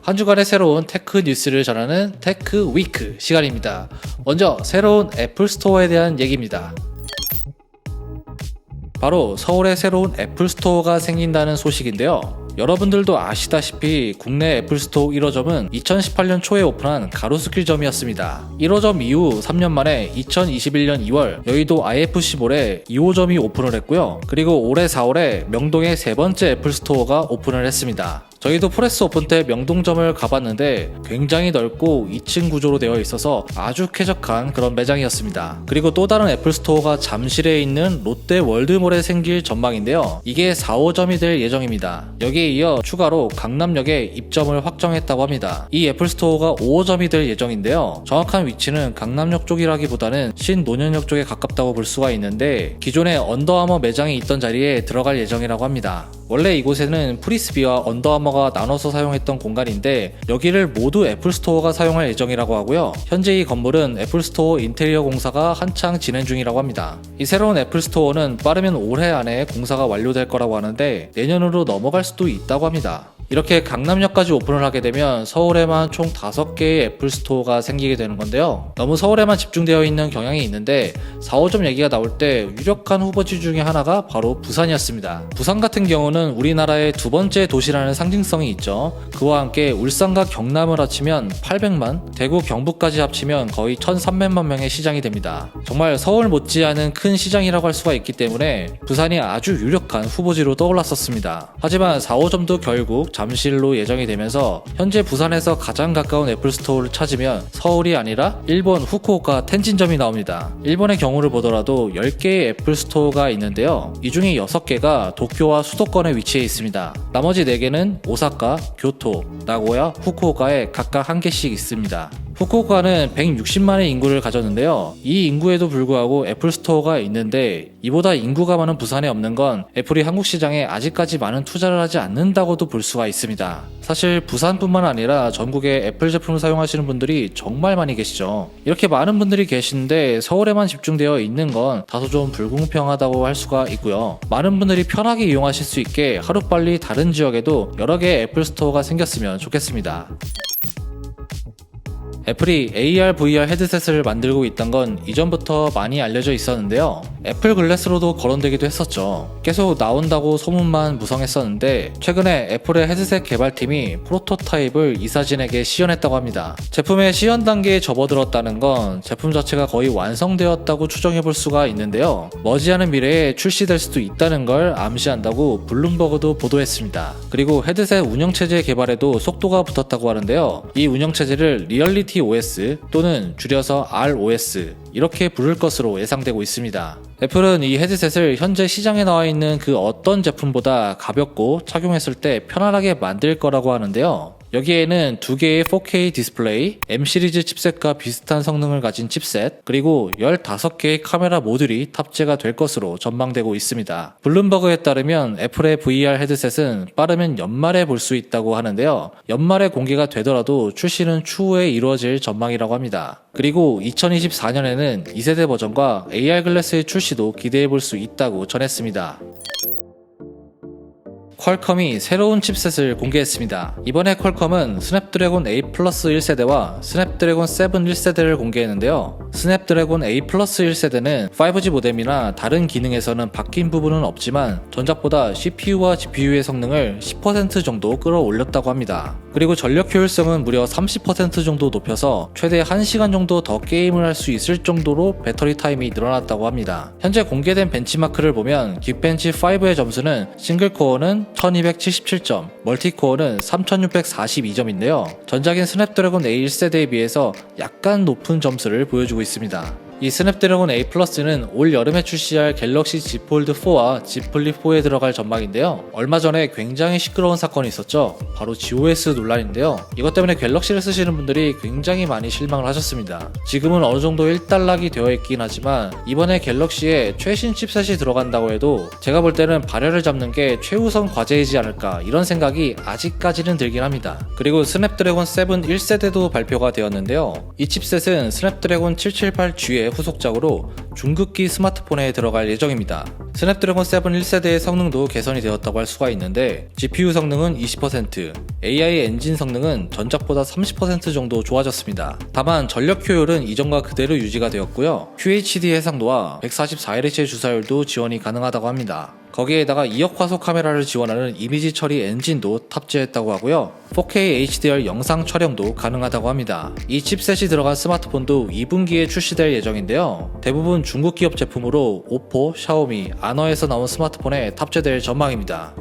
한 주간의 새로운 테크 뉴스를 전하는 테크 위크 시간입니다. 먼저 새로운 애플 스토어에 대한 얘기입니다. 바로 서울에 새로운 애플 스토어가 생긴다는 소식인데요. 여러분들도 아시다시피 국내 애플 스토어 1호점은 2018년 초에 오픈한 가로수길점이었습니다. 1호점 이후 3년 만에 2021년 2월 여의도 IFC몰에 2호점이 오픈을 했고요. 그리고 올해 4월에 명동에 세 번째 애플 스토어가 오픈을 했습니다. 저희도 프레스 오픈 때 명동점을 가봤는데 굉장히 넓고 2층 구조로 되어 있어서 아주 쾌적한 그런 매장이었습니다. 그리고 또 다른 애플 스토어가 잠실에 있는 롯데 월드몰에 생길 전망인데요. 이게 4호점이 될 예정입니다. 여기에 이어 추가로 강남역에 입점을 확정했다고 합니다. 이 애플 스토어가 5호점이 될 예정인데요. 정확한 위치는 강남역 쪽이라기보다는 신논현역 쪽에 가깝다고 볼 수가 있는데 기존에 언더아머 매장이 있던 자리에 들어갈 예정이라고 합니다. 원래 이곳에는 프리스비와 언더아머가 나눠서 사용했던 공간인데 여기를 모두 애플 스토어가 사용할 예정이라고 하고요. 현재 이 건물은 애플 스토어 인테리어 공사가 한창 진행 중이라고 합니다. 이 새로운 애플 스토어는 빠르면 올해 안에 공사가 완료될 거라고 하는데 내년으로 넘어갈 수도 있다고 합니다. 이렇게 강남역까지 오픈을 하게 되면 서울에만 총 5개의 애플 스토어가 생기게 되는 건데요. 너무 서울에만 집중되어 있는 경향이 있는데 4호점 얘기가 나올 때 유력한 후보지 중에 하나가 바로 부산이었습니다. 부산 같은 경우는 우리나라의 두 번째 도시라는 상징성이 있죠. 그와 함께 울산과 경남을 합치면 800만, 대구 경북까지 합치면 거의 1300만 명의 시장이 됩니다. 정말 서울 못지않은 큰 시장이라고 할 수가 있기 때문에 부산이 아주 유력한 후보지로 떠올랐었습니다. 하지만 4호점도 결국 잠실로 예정이 되면서 현재 부산에서 가장 가까운 애플 스토어를 찾으면 서울이 아니라 일본 후쿠오카 텐진점이 나옵니다. 일본의 경우를 보더라도 10개의 애플 스토어가 있는데요. 이 중에 6개가 도쿄와 수도권에 위치해 있습니다. 나머지 4개는 오사카, 교토, 나고야, 후쿠오카에 각각 1개씩 있습니다. 후쿠오카는 160만의 인구를 가졌는데요. 이 인구에도 불구하고 애플 스토어가 있는데 이보다 인구가 많은 부산에 없는 건 애플이 한국 시장에 아직까지 많은 투자를 하지 않는다고도 볼 수가 있습니다. 사실 부산뿐만 아니라 전국에 애플 제품을 사용하시는 분들이 정말 많이 계시죠. 이렇게 많은 분들이 계신데 서울에만 집중되어 있는 건 다소 좀 불공평하다고 할 수가 있고요. 많은 분들이 편하게 이용하실 수 있게 하루빨리 다른 지역에도 여러 개의 애플 스토어가 생겼으면 좋겠습니다. 애플이 AR, VR 헤드셋을 만들고 있던 건 이전부터 많이 알려져 있었는데요. 애플 글래스로도 거론되기도 했었죠. 계속 나온다고 소문만 무성했었는데 최근에 애플의 헤드셋 개발팀이 프로토타입을 이사진에게 시연했다고 합니다. 제품의 시연 단계에 접어들었다는 건 제품 자체가 거의 완성되었다고 추정해볼 수가 있는데요. 머지않은 미래에 출시될 수도 있다는 걸 암시한다고 블룸버그도 보도했습니다. 그리고 헤드셋 운영체제 개발에도 속도가 붙었다고 하는데요. 이 운영체제를 리얼리티 OS 또는 줄여서 ROS 이렇게 부를 것으로 예상되고 있습니다. 애플은 이 헤드셋을 현재 시장에 나와 있는 그 어떤 제품보다 가볍고 착용했을 때 편안하게 만들 거라고 하는데요. 여기에는 2개의 4K 디스플레이, M 시리즈 칩셋과 비슷한 성능을 가진 칩셋, 그리고 15개의 카메라 모듈이 탑재가 될 것으로 전망되고 있습니다. 블룸버그에 따르면 애플의 VR 헤드셋은 빠르면 연말에 볼 수 있다고 하는데요. 연말에 공개가 되더라도 출시는 추후에 이루어질 전망이라고 합니다. 그리고 2024년에는 2세대 버전과 AR 글래스의 출시도 기대해 볼 수 있다고 전했습니다. 퀄컴이 새로운 칩셋을 공개했습니다. 이번에 퀄컴은 스냅드래곤 A 플러스 1세대와 스냅드래곤 7 1세대를 공개했는데요. 스냅드래곤 A 플러스 1세대는 5G 모뎀이나 다른 기능에서는 바뀐 부분은 없지만 전작보다 CPU와 GPU의 성능을 10% 정도 끌어올렸다고 합니다. 그리고 전력 효율성은 무려 30% 정도 높여서 최대 1시간 정도 더 게임을 할 수 있을 정도로 배터리 타임이 늘어났다고 합니다. 현재 공개된 벤치마크를 보면 긱벤치 5의 점수는 싱글코어는 1277점, 멀티코어는 3642점인데요. 전작인 스냅드래곤 A 1세대에 비해서 약간 높은 점수를 보여주고 있습니다. 이 스냅드래곤 A 플러스는 올 여름에 출시할 갤럭시 Z 폴드 4와 Z 플립 4에 들어갈 전망인데요. 얼마 전에 굉장히 시끄러운 사건이 있었죠. 바로 GOS 논란인데요. 이것 때문에 갤럭시를 쓰시는 분들이 굉장히 많이 실망을 하셨습니다. 지금은 어느 정도 일단락이 되어 있긴 하지만 이번에 갤럭시에 최신 칩셋이 들어간다고 해도 제가 볼 때는 발열을 잡는 게 최우선 과제이지 않을까 이런 생각이 아직까지는 들긴 합니다. 그리고 스냅드래곤 7 1세대도 발표가 되었는데요. 이 칩셋은 스냅드래곤 778G의 후속작으로 중급기 스마트폰에 들어갈 예정입니다. 스냅드래곤 7 1세대의 성능도 개선이 되었다고 할 수가 있는데 GPU 성능은 20%, AI 엔진 성능은 전작보다 30% 정도 좋아졌습니다. 다만 전력 효율은 이전과 그대로 유지가 되었고요. QHD 해상도와 144Hz 주사율도 지원이 가능하다고 합니다. 거기에다가 2억 화소 카메라를 지원하는 이미지 처리 엔진도 탑재했다고 하고요. 4K HDR 영상 촬영도 가능하다고 합니다. 이 칩셋이 들어간 스마트폰도 2분기에 출시될 예정인데요. 대부분 중국 기업 제품으로 오포, 샤오미, 아너에서 나온 스마트폰에 탑재될 전망입니다.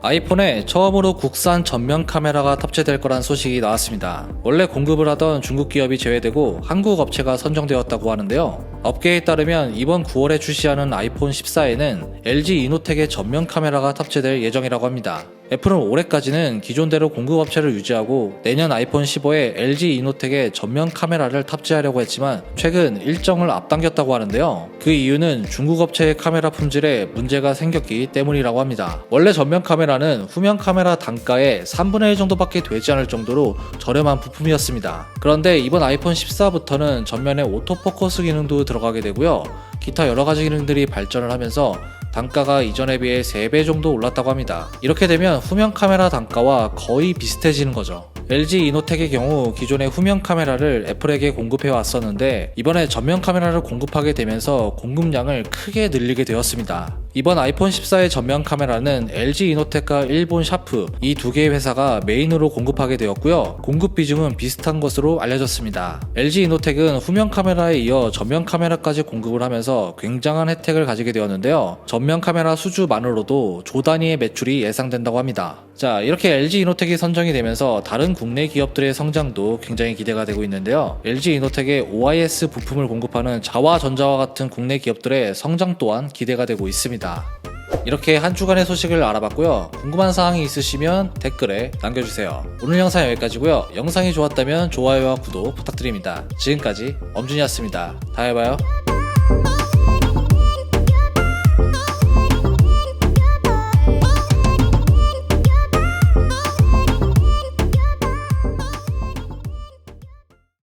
아이폰에 처음으로 국산 전면 카메라가 탑재될 거란 소식이 나왔습니다. 원래 공급을 하던 중국 기업이 제외되고 한국 업체가 선정되었다고 하는데요. 업계에 따르면 이번 9월에 출시하는 아이폰 14에는 LG 이노텍의 전면 카메라가 탑재될 예정이라고 합니다. 애플은 올해까지는 기존대로 공급업체를 유지하고 내년 아이폰 15에 LG 이노텍의 전면 카메라를 탑재하려고 했지만 최근 일정을 앞당겼다고 하는데요. 그 이유는 중국 업체의 카메라 품질에 문제가 생겼기 때문이라고 합니다. 원래 전면 카메라는 후면 카메라 단가의 3분의 1 정도밖에 되지 않을 정도로 저렴한 부품이었습니다. 그런데 이번 아이폰 14부터는 전면에 오토포커스 기능도 들어가게 되고요. 기타 여러가지 기능들이 발전을 하면서 단가가 이전에 비해 3배 정도 올랐다고 합니다. 이렇게 되면 후면 카메라 단가와 거의 비슷해지는 거죠. LG 이노텍의 경우 기존의 후면 카메라를 애플에게 공급해 왔었는데 이번에 전면 카메라를 공급하게 되면서 공급량을 크게 늘리게 되었습니다. 이번 아이폰 14의 전면 카메라는 LG 이노텍과 일본 샤프 이 두 개의 회사가 메인으로 공급하게 되었고요. 공급 비중은 비슷한 것으로 알려졌습니다. LG 이노텍은 후면 카메라에 이어 전면 카메라까지 공급을 하면서 굉장한 혜택을 가지게 되었는데요. 전면 카메라 수주만으로도 조 단위의 매출이 예상된다고 합니다. 자, 이렇게 LG 이노텍이 선정이 되면서 다른 국내 기업들의 성장도 굉장히 기대가 되고 있는데요. LG 이노텍의 OIS 부품을 공급하는 자화전자와 같은 국내 기업들의 성장 또한 기대가 되고 있습니다. 이렇게 한 주간의 소식을 알아봤고요. 궁금한 사항이 있으시면 댓글에 남겨주세요. 오늘 영상 여기까지고요. 영상이 좋았다면 좋아요와 구독 부탁드립니다. 지금까지 엄준이었습니다. 다음에 봐요.